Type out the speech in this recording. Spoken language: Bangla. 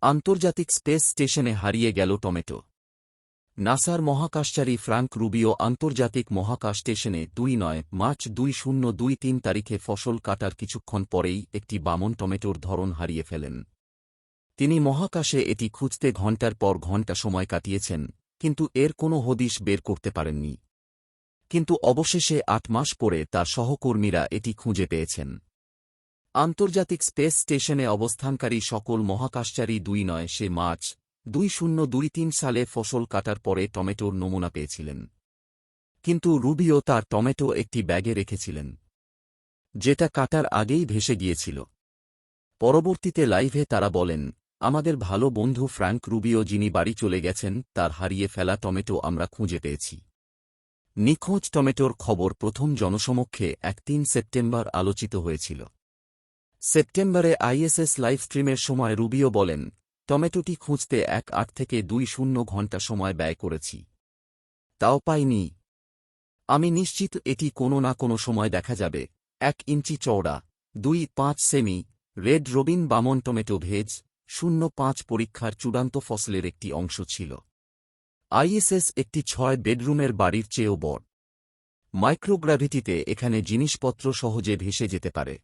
আন্তর্জাতিক স্পেস স্টেশনে হারিয়ে গেল টমেটো। নাসার মহাকাশচারী ফ্রাঙ্ক রুবিও আন্তর্জাতিক মহাকাশ স্টেশনে ২ মার্চ ২০২৩ তারিখে ফসল কাটার কিছুক্ষণ পরেই একটি বামন টমেটোর ধরন হারিয়ে ফেলেন। তিনি মহাকাশে এটি খুঁজতে ঘণ্টার পর ঘণ্টা সময় কাটিয়েছেন, কিন্তু এর কোনো হদিশ বের করতে পারেননি। কিন্তু অবশেষে ৮ মাস পরে তার সহকর্মীরা এটি খুঁজে পেয়েছেন। আন্তর্জাতিক স্পেস স্টেশনে অবস্থানকারী সকল মহাকাশচারী ২ মার্চ ২০২৩ সালে ফসল কাটার পরে টমেটোর নমুনা পেয়েছিলেন। কিন্তু রুবিও তার টমেটো একটি ব্যাগে রেখেছিলেন, যেটা কাটার আগেই ভেসে গিয়েছিল। পরবর্তীতে লাইভে তারা বলেন, আমাদের ভালো বন্ধু ফ্র্যাঙ্ক রুবিও যিনি বাড়ি চলে গেছেন, তার হারিয়ে ফেলা টমেটো আমরা খুঁজে পেয়েছি। নিখোঁজ টমেটোর খবর প্রথম জনসমক্ষে ৩ সেপ্টেম্বর আলোচিত হয়েছিল। সেপ্টেম্বরে আইএসএস লাইভ স্ট্রিমের সময় রুবিও বলেন, টমেটোটি খুঁজতে ৮ থেকে ২০ ঘণ্টা সময় ব্যয় করেছি, তাও পাইনি। আমি নিশ্চিত এটি কোনো না কোনো সময় দেখা যাবে। ১ ইঞ্চি চওড়া, ২.৫ সেমি, রেড রবিন বামন টমেটো ভেজ ০৫ পরীক্ষার চূড়ান্ত ফসলের একটি অংশ ছিল। আইএসএস একটি ৬ বেডরুমের বাড়ির চেয়েও বড়। মাইক্রোগ্র্যাভিটিতে এখানে জিনিসপত্র সহজে ভেসে যেতে পারে।